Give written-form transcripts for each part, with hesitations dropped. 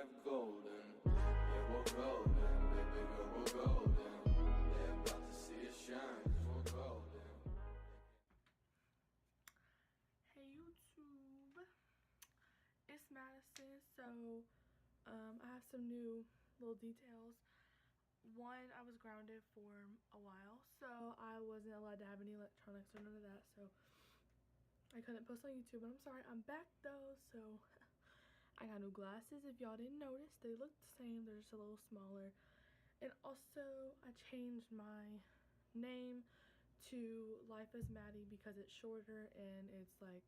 life golden. Yeah, we're golden, baby girl, we're golden. They're about to see us shine, 'cause we're golden. Hey YouTube, it's Madison. So I have some new little details. One, I was grounded for a while, so I wasn't allowed to have any electronics or none of that, so I couldn't post on YouTube. But I'm sorry, I'm back though. So I got new glasses. If y'all didn't notice, they look the same, they're just a little smaller. And also I changed my name to LifeAsMadii because it's shorter and it's like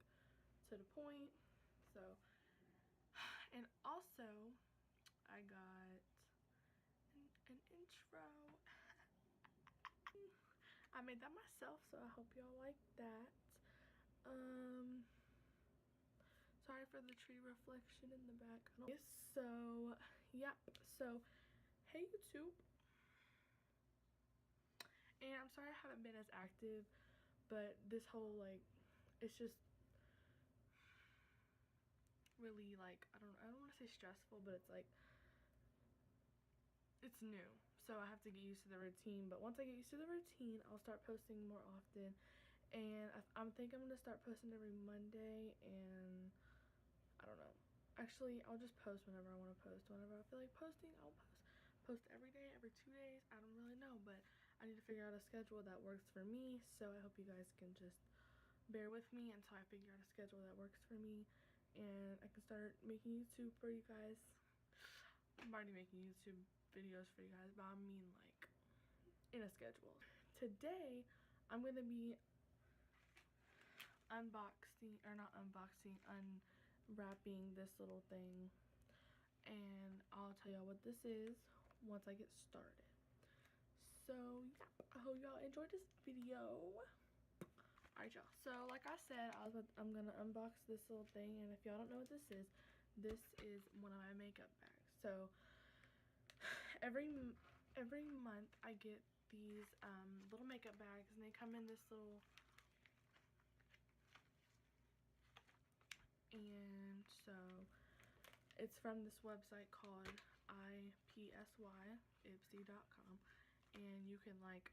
to the point. So, and also I got an intro. I made that myself, so I hope y'all like that. Sorry for the tree reflection in the back. So yeah, so hey YouTube, and I'm sorry I haven't been as active, but this whole like, it's just really like, I don't want to say stressful, but it's like, it's new, so I have to get used to the routine. But once I get used to the routine, I'll start posting more often. And I think I'm gonna start posting every Monday, and I don't know, actually I'll just post whenever I want to post. Whenever I feel like posting, I'll post every day, every 2 days. I don't really know, but I need to figure out a schedule that works for me. So I hope you guys can just bear with me until I figure out a schedule that works for me, and I can start making YouTube for you guys. I'm already making YouTube videos for you guys, but I mean like in a schedule. Today I'm gonna be unwrapping this little thing, and I'll tell y'all what this is once I get started. So yeah, I hope y'all enjoyed this video. Alright y'all, so like I said, I'm gonna unbox this little thing, and if y'all don't know what this is one of my makeup bags. So every month I get these little makeup bags, and they come in this little, and so it's from this website called Ipsy, Ipsy.com, and you can like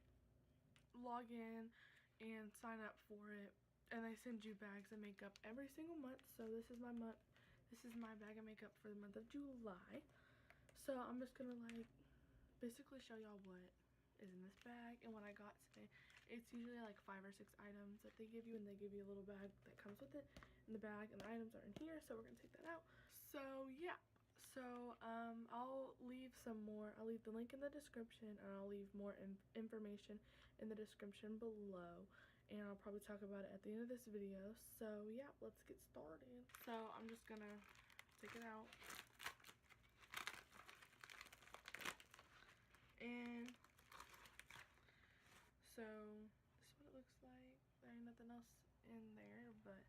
log in and sign up for it, and they send you bags of makeup every single month. So this is my bag of makeup for the month of July. So I'm just gonna like basically show y'all what is in this bag and what I got today. It's usually like 5 or 6 items that they give you, and they give you a little bag that comes with it in the bag, and the items are in here, so we're gonna take that out. So yeah, so I'll leave the link in the description, and I'll leave more information in the description below, and I'll probably talk about it at the end of this video. So yeah, let's get started. So I'm just gonna take it out, and so this is what it looks like. There ain't nothing else in there, but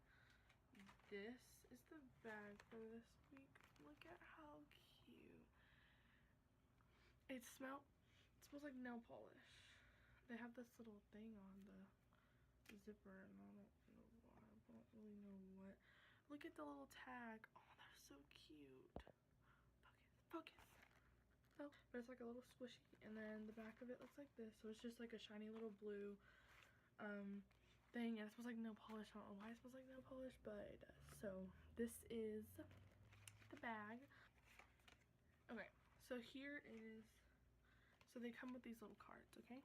this is the bag for this week. Look at how cute. It smells like nail polish. They have this little thing on the zipper, and I don't know why. I don't really know what. Look at the little tag. Oh, they're so cute. Focus. Oh, but it's like a little squishy, and then the back of it looks like this. So it's just like a shiny little blue thing, and it smells like nail polish. I don't know why it smells like nail polish, but it does. So this is the bag. Okay, so here is, so they come with these little cards, okay?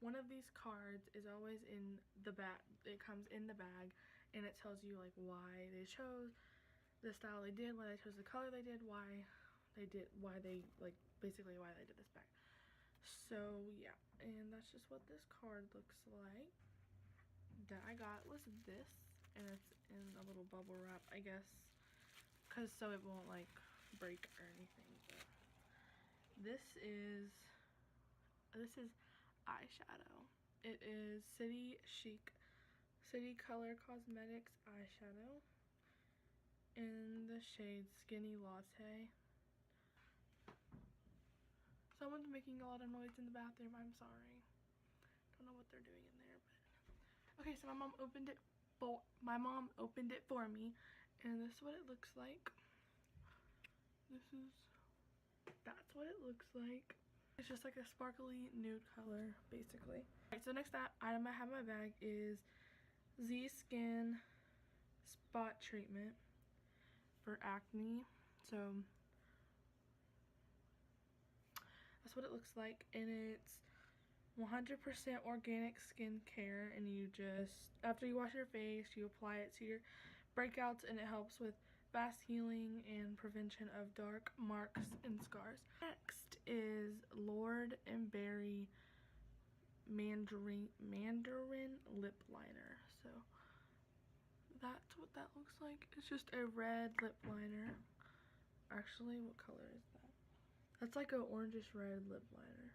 One of these cards is always in the bag. It comes in the bag, and it tells you like why they chose the style they did, why they chose the color they did, why they did this bag. So yeah, and that's just what this card looks like that I got. Was this, and it's in a little bubble wrap, I guess, because so it won't like break or anything. But this is eyeshadow. It is City Chic City Color Cosmetics eyeshadow in the shade Skinny Latte. Someone's making a lot of noise in the bathroom. I'm sorry. Don't know what they're doing in there, but okay. So my mom opened it for me, and this is what it looks like. That's what it looks like. It's just like a sparkly nude color, basically. Alright, so next item I have in my bag is Z Skin Spot Treatment for acne. So that's what it looks like, and it's 100% organic skincare, and you just, after you wash your face, you apply it to your breakouts, and it helps with fast healing and prevention of dark marks and scars. Next is Lord and Berry Mandarin lip liner. So that's what that looks like. It's just a red lip liner. Actually, what color is that? That's like an orangish red lip liner.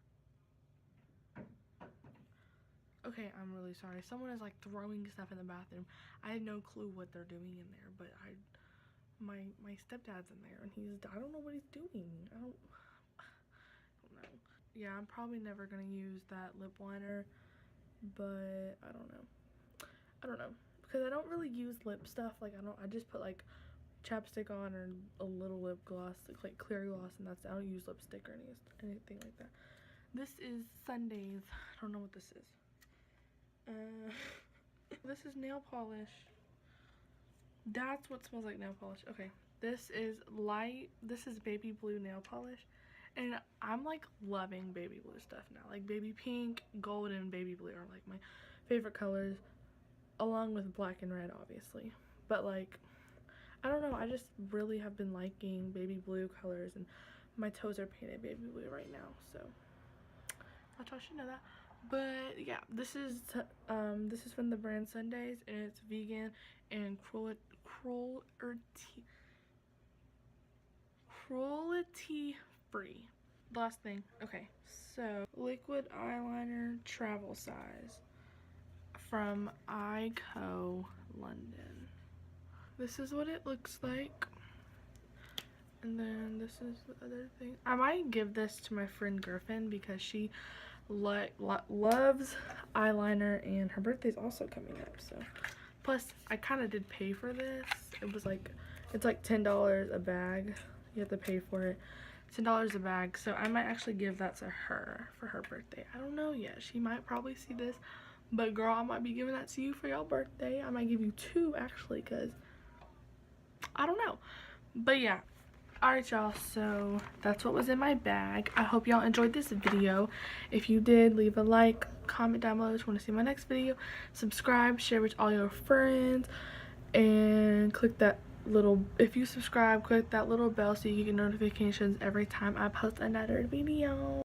Okay, I'm really sorry. Someone is like throwing stuff in the bathroom. I have no clue what they're doing in there, but my stepdad's in there, and I don't know what he's doing. I don't know. Yeah, I'm probably never gonna use that lip liner, but I don't know because I don't really use lip stuff. Like I just put like chapstick on or a little lip gloss, like clear gloss, and that's it. I don't use lipstick or anything like that. This is Sundays. I don't know what this is. This is nail polish. That's what smells like nail polish. Okay, this is baby blue nail polish, and I'm like loving baby blue stuff now. Like baby pink, gold, and baby blue are like my favorite colors, along with black and red, obviously. But like, I don't know, I just really have been liking baby blue colors, and my toes are painted baby blue right now, so I thought you should know that. But yeah, this is from the brand Sundays, and it's vegan and cruelty free. Last thing, okay, so liquid eyeliner travel size from Ico London. This is what it looks like, and then this is the other thing. I might give this to my friend Griffin because she loves eyeliner, and her birthday's also coming up. So plus I kind of did pay for this. It's like $10 a bag. You have to pay for it. $10 a bag. So I might actually give that to her for her birthday. I don't know yet. She might probably see this, but girl, I might be giving that to you for your birthday. I might give you 2 actually, because I don't know. But yeah, alright y'all, so that's what was in my bag. I hope y'all enjoyed this video. If you did, leave a like, comment down below if you want to see my next video, subscribe, share with all your friends, and click that little, if you subscribe, click that little bell so you get notifications every time I post another video.